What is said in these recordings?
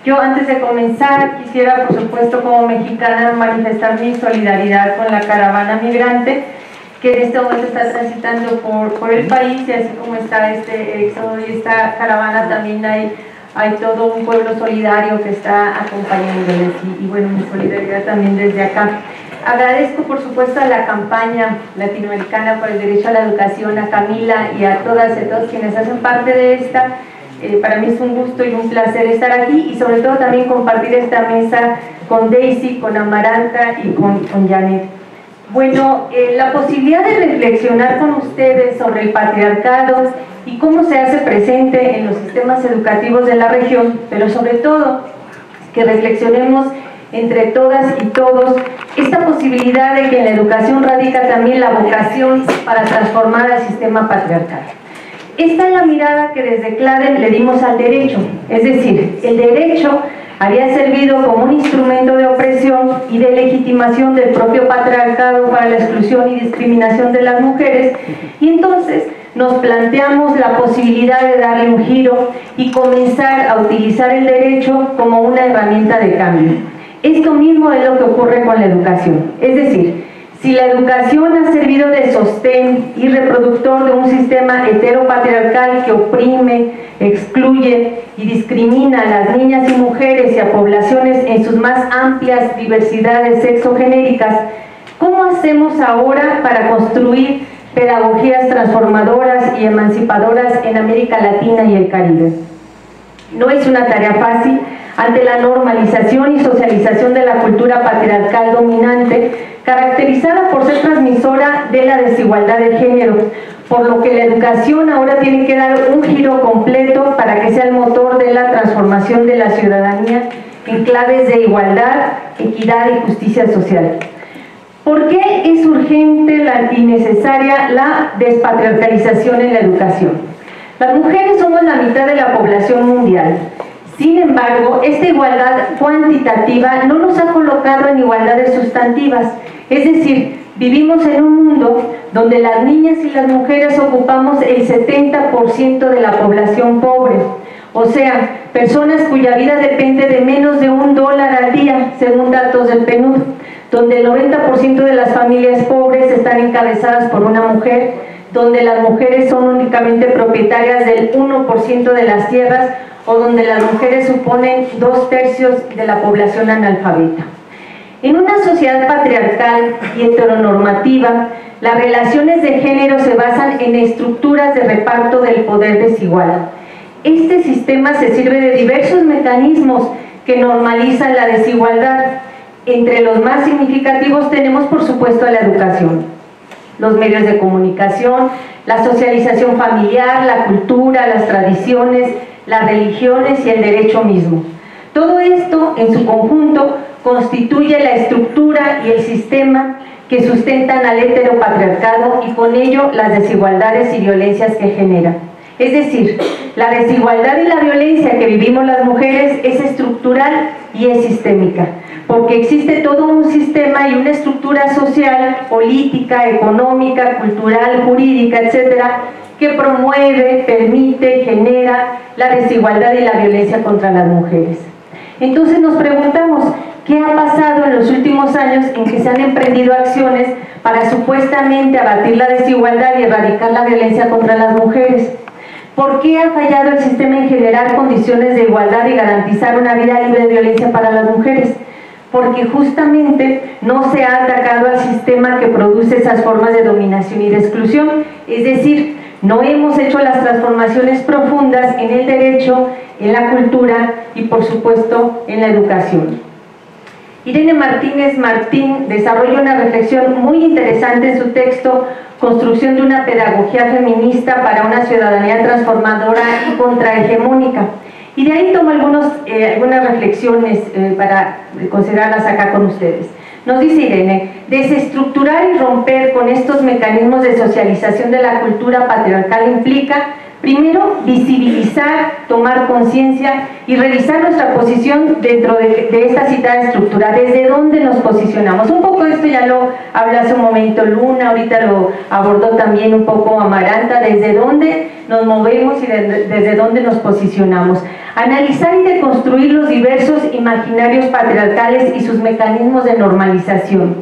Yo, antes de comenzar, quisiera, por supuesto, como mexicana, manifestar mi solidaridad con la caravana migrante que en este momento está transitando por el país, y así como está este éxodo y esta caravana, también hay todo un pueblo solidario que está acompañándoles, y bueno, mi solidaridad también desde acá. Agradezco, por supuesto, a la campaña latinoamericana por el derecho a la educación, a Camila y a todas y a todos quienes hacen parte de esta. Para mí es un gusto y un placer estar aquí, y sobre todo también compartir esta mesa con Daisy, con Amaranta y con Janet. Bueno, la posibilidad de reflexionar con ustedes sobre el patriarcado y cómo se hace presente en los sistemas educativos de la región, pero sobre todo que reflexionemos entre todas y todos esta posibilidad de que en la educación radica también la vocación para transformar al sistema patriarcal. Esta es la mirada que desde Claden le dimos al derecho, es decir, el derecho había servido como un instrumento de opresión y de legitimación del propio patriarcado para la exclusión y discriminación de las mujeres, y entonces nos planteamos la posibilidad de darle un giro y comenzar a utilizar el derecho como una herramienta de cambio. Esto mismo es lo que ocurre con la educación, es decir, si la educación ha servido de sostén y reproductor de un sistema heteropatriarcal que oprime, excluye y discrimina a las niñas y mujeres y a poblaciones en sus más amplias diversidades sexogenéricas, ¿cómo hacemos ahora para construir pedagogías transformadoras y emancipadoras en América Latina y el Caribe? No es una tarea fácil ante la normalización y socialización de la cultura patriarcal dominante, caracterizada por ser transmisora de la desigualdad de género, por lo que la educación ahora tiene que dar un giro completo para que sea el motor de la transformación de la ciudadanía en claves de igualdad, equidad y justicia social. ¿Por qué es urgente y necesaria la despatriarcalización en la educación? Las mujeres somos la mitad de la población mundial. Sin embargo, esta igualdad cuantitativa no nos ha colocado en igualdades sustantivas, es decir, vivimos en un mundo donde las niñas y las mujeres ocupamos el 70% de la población pobre, o sea, personas cuya vida depende de menos de $1 al día, según datos del PNUD, donde el 90% de las familias pobres están encabezadas por una mujer, donde las mujeres son únicamente propietarias del 1% de las tierras, o donde las mujeres suponen 2/3 de la población analfabeta. En una sociedad patriarcal y heteronormativa, las relaciones de género se basan en estructuras de reparto del poder desigual. Este sistema se sirve de diversos mecanismos que normalizan la desigualdad. Entre los más significativos tenemos, por supuesto, a la educación, los medios de comunicación, la socialización familiar, la cultura, las tradiciones, las religiones y el derecho mismo. Todo esto en su conjunto constituye la estructura y el sistema que sustentan al heteropatriarcado y con ello las desigualdades y violencias que genera. Es decir, la desigualdad y la violencia que vivimos las mujeres es estructural y es sistémica, porque existe todo un sistema y una estructura social, política, económica, cultural, jurídica, etcétera, que promueve, permite, genera la desigualdad y la violencia contra las mujeres. Entonces nos preguntamos, ¿qué ha pasado en los últimos años en que se han emprendido acciones para supuestamente abatir la desigualdad y erradicar la violencia contra las mujeres? ¿Por qué ha fallado el sistema en generar condiciones de igualdad y garantizar una vida libre de violencia para las mujeres? Porque justamente no se ha atacado al sistema que produce esas formas de dominación y de exclusión, es decir, no hemos hecho las transformaciones profundas en el derecho, en la cultura y, por supuesto, en la educación. Irene Martínez Martín desarrolla una reflexión muy interesante en su texto Construcción de una pedagogía feminista para una ciudadanía transformadora y contrahegemónica. Y de ahí tomo algunas reflexiones para considerarlas acá con ustedes. Nos dice Irene, desestructurar y romper con estos mecanismos de socialización de la cultura patriarcal implica Primero, visibilizar, tomar conciencia y revisar nuestra posición dentro de esta citada estructura, desde dónde nos posicionamos. Un poco esto ya lo habló hace un momento Luna, ahorita lo abordó también un poco Amaranta, desde dónde nos movemos y desde dónde nos posicionamos. Analizar y deconstruir los diversos imaginarios patriarcales y sus mecanismos de normalización.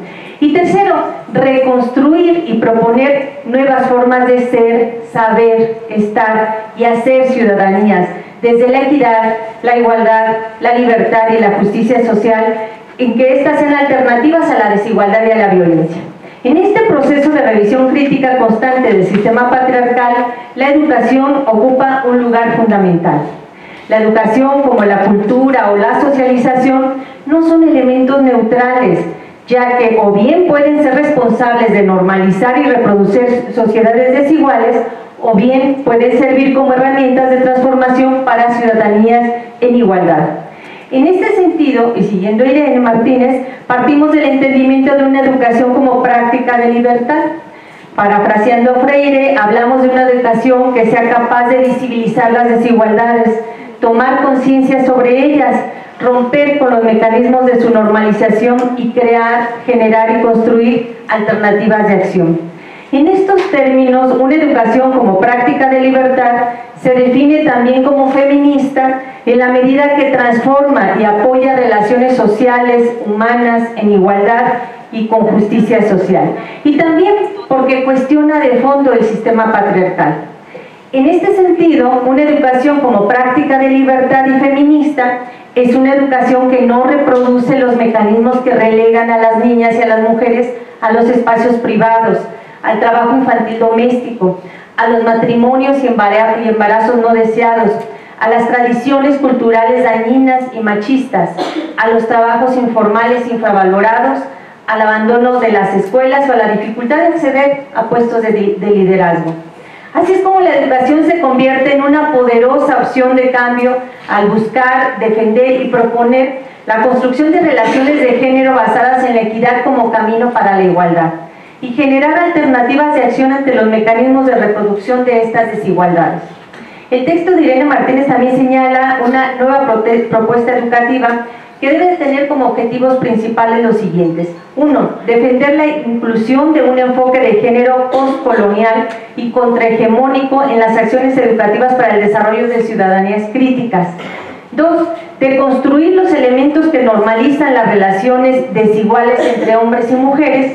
Y tercero, reconstruir y proponer nuevas formas de ser, saber, estar y hacer ciudadanías, desde la equidad, la igualdad, la libertad y la justicia social, en que éstas sean alternativas a la desigualdad y a la violencia. En este proceso de revisión crítica constante del sistema patriarcal, la educación ocupa un lugar fundamental. La educación, como la cultura o la socialización, no son elementos neutrales, ya que o bien pueden ser responsables de normalizar y reproducir sociedades desiguales, o bien pueden servir como herramientas de transformación para ciudadanías en igualdad. En este sentido, y siguiendo a Irene Martínez, partimos del entendimiento de una educación como práctica de libertad. Parafraseando a Freire, hablamos de una educación que sea capaz de visibilizar las desigualdades, tomar conciencia sobre ellas, romper con los mecanismos de su normalización y crear, generar y construir alternativas de acción. En estos términos, una educación como práctica de libertad se define también como feminista en la medida que transforma y apoya relaciones sociales, humanas, en igualdad y con justicia social. Y también porque cuestiona de fondo el sistema patriarcal. En este sentido, una educación como práctica de libertad y feminista es una educación que no reproduce los mecanismos que relegan a las niñas y a las mujeres a los espacios privados, al trabajo infantil doméstico, a los matrimonios y embarazos no deseados, a las tradiciones culturales dañinas y machistas, a los trabajos informales infravalorados, al abandono de las escuelas o a la dificultad de acceder a puestos de liderazgo. Así es como la educación se convierte en una poderosa opción de cambio al buscar, defender y proponer la construcción de relaciones de género basadas en la equidad como camino para la igualdad y generar alternativas de acción ante los mecanismos de reproducción de estas desigualdades. El texto de Irene Martínez también señala una nueva propuesta educativa que debe tener como objetivos principales los siguientes. 1. Defender la inclusión de un enfoque de género postcolonial y contrahegemónico en las acciones educativas para el desarrollo de ciudadanías críticas. 2. Deconstruir los elementos que normalizan las relaciones desiguales entre hombres y mujeres.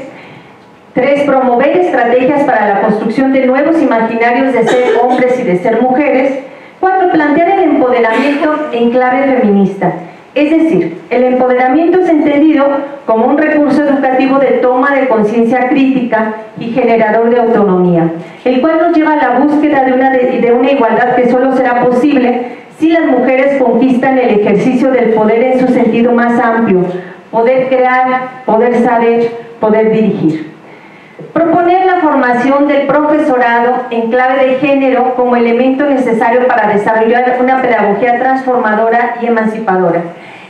3. Promover estrategias para la construcción de nuevos imaginarios de ser hombres y de ser mujeres. 4. Plantear el empoderamiento en clave feminista. Es decir, el empoderamiento es entendido como un recurso educativo de toma de conciencia crítica y generador de autonomía, el cual nos lleva a la búsqueda de una igualdad que solo será posible si las mujeres conquistan el ejercicio del poder en su sentido más amplio, poder crear, poder saber, poder dirigir. Proponer la formación del profesorado en clave de género como elemento necesario para desarrollar una pedagogía transformadora y emancipadora.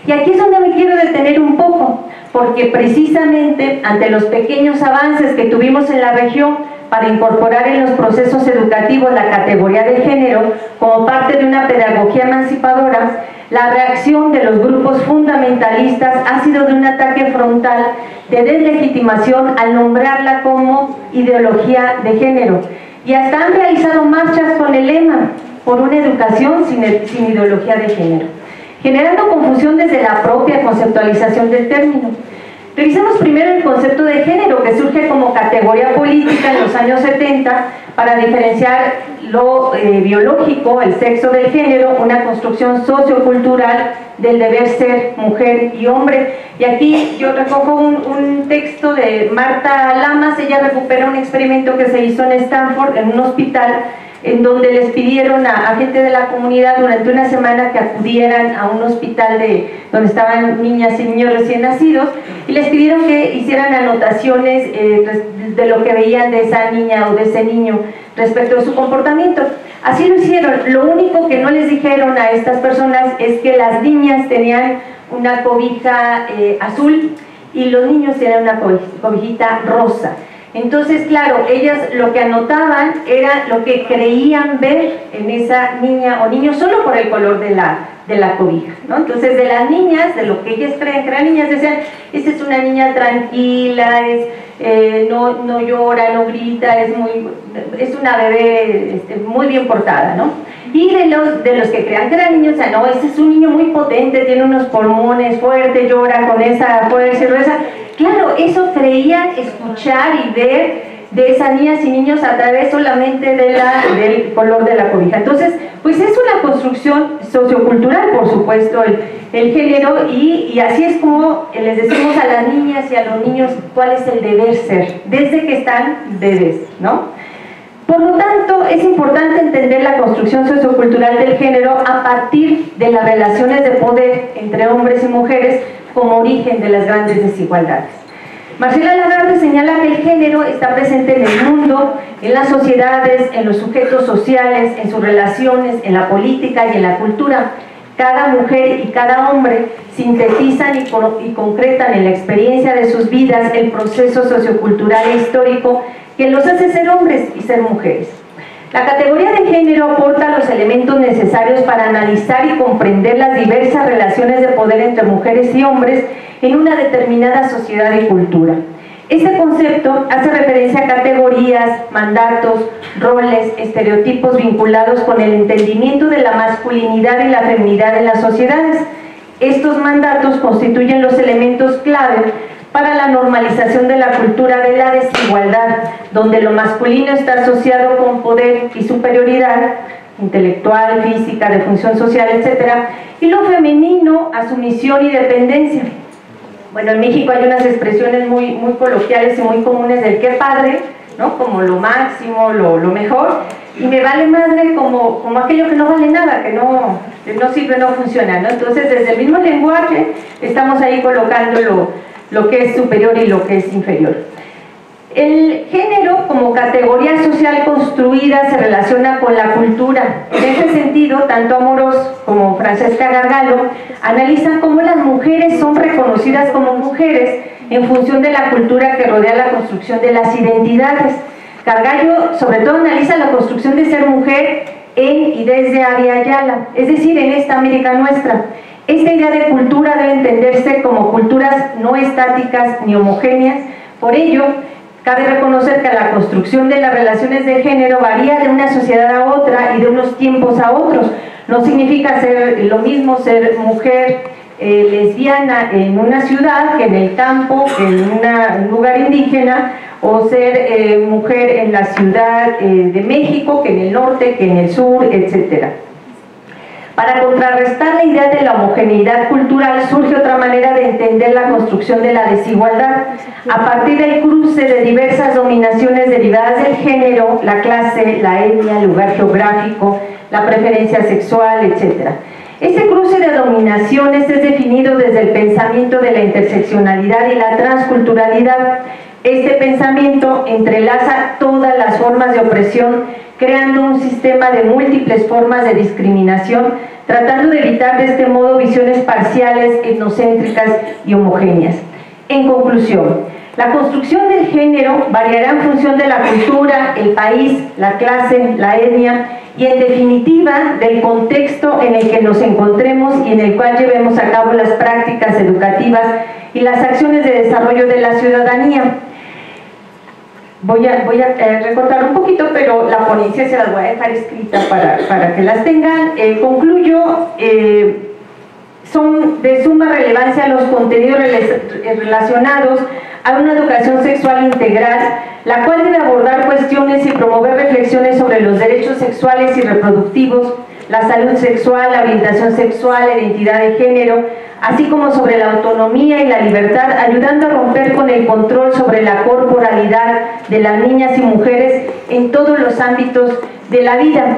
Y aquí es donde me quiero detener un poco, porque precisamente ante los pequeños avances que tuvimos en la región para incorporar en los procesos educativos la categoría de género como parte de una pedagogía emancipadora, la reacción de los grupos fundamentalistas ha sido de un ataque frontal de deslegitimación al nombrarla como ideología de género, y hasta han realizado marchas con el lema por una educación sin ideología de género, generando confusión desde la propia conceptualización del término. Revisemos primero el concepto de género, que surge como categoría política en los años 70 para diferenciar lo biológico, el sexo del género, una construcción sociocultural del deber ser mujer y hombre. Y aquí yo recojo un texto de Marta Lamas. Ella recupera un experimento que se hizo en Stanford, en un hospital, en donde les pidieron a gente de la comunidad durante una semana que acudieran a un hospital donde estaban niñas y niños recién nacidos, y les pidieron que hicieran anotaciones de lo que veían de esa niña o de ese niño respecto a su comportamiento. Así lo hicieron. Lo único que no les dijeron a estas personas es que las niñas tenían una cobija azul y los niños tenían una cobijita rosa. Entonces, claro, ellas lo que anotaban era lo que creían ver en esa niña o niño solo por el color de la cobija, ¿no? Entonces, de las niñas, de lo que ellas creen que eran niñas, decían, esta es una niña tranquila, no llora, no grita, es una bebé muy bien portada, ¿no? Y de los que crean que eran niños, o sea, no, ese es un niño muy potente, tiene unos pulmones fuertes, llora con esa fuerza y fuerza. Claro, eso creían escuchar y ver de esas niñas y niños a través solamente del color de la cobija. Entonces, pues es una construcción sociocultural, por supuesto, el género, y así es como les decimos a las niñas y a los niños cuál es el deber ser, desde que están bebés, ¿no? Por lo tanto, es importante entender la construcción sociocultural del género a partir de las relaciones de poder entre hombres y mujeres como origen de las grandes desigualdades. Marcela Lagarde señala que el género está presente en el mundo, en las sociedades, en los sujetos sociales, en sus relaciones, en la política y en la cultura. Cada mujer y cada hombre sintetizan y concretan en la experiencia de sus vidas el proceso sociocultural e histórico que los hace ser hombres y ser mujeres. La categoría de género aporta los elementos necesarios para analizar y comprender las diversas relaciones de poder entre mujeres y hombres en una determinada sociedad y cultura. Este concepto hace referencia a categorías, mandatos, roles, estereotipos vinculados con el entendimiento de la masculinidad y la feminidad en las sociedades. Estos mandatos constituyen los elementos clave para la normalización de la cultura de la desigualdad, donde lo masculino está asociado con poder y superioridad intelectual, física, de función social, etc., y lo femenino a sumisión y dependencia. Bueno, en México hay unas expresiones muy coloquiales y muy comunes del qué padre, ¿no? Como lo máximo, lo mejor, y me vale madre como aquello que no vale nada, que no sirve, no funciona, ¿no? Entonces, desde el mismo lenguaje estamos ahí colocando lo que es superior y lo que es inferior. El género como categoría social construida se relaciona con la cultura. En ese sentido, tanto Amorós como Francesca Gargallo analizan cómo las mujeres son reconocidas como mujeres en función de la cultura que rodea la construcción de las identidades. Gargallo sobre todo analiza la construcción de ser mujer en y desde Avia Yala, es decir, en esta América nuestra. Esta idea de cultura debe entenderse como culturas no estáticas ni homogéneas. Por ello, cabe reconocer que la construcción de las relaciones de género varía de una sociedad a otra y de unos tiempos a otros. No significa ser lo mismo ser mujer lesbiana en una ciudad que en el campo, en un lugar indígena, o ser mujer en la Ciudad de México que en el norte, que en el sur, etcétera. Para contrarrestar la idea de la homogeneidad cultural surge otra manera de entender la construcción de la desigualdad a partir del cruce de diversas dominaciones derivadas del género, la clase, la etnia, el lugar geográfico, la preferencia sexual, etc. Este cruce de dominaciones es definido desde el pensamiento de la interseccionalidad y la transculturalidad. Este pensamiento entrelaza todas las formas de opresión, creando un sistema de múltiples formas de discriminación, tratando de evitar de este modo visiones parciales, etnocéntricas y homogéneas. En conclusión, la construcción del género variará en función de la cultura, el país, la clase, la etnia y, en definitiva, del contexto en el que nos encontremos y en el cual llevemos a cabo las prácticas educativas y las acciones de desarrollo de la ciudadanía. Voy a recortar un poquito, pero la ponencia se las voy a dejar escrita para que las tengan. Concluyo, son de suma relevancia los contenidos relacionados a una educación sexual integral, la cual debe abordar cuestiones y promover reflexiones sobre los derechos sexuales y reproductivos, la salud sexual, la orientación sexual, la identidad de género, así como sobre la autonomía y la libertad, ayudando a romper con el control sobre la corporalidad de las niñas y mujeres en todos los ámbitos de la vida.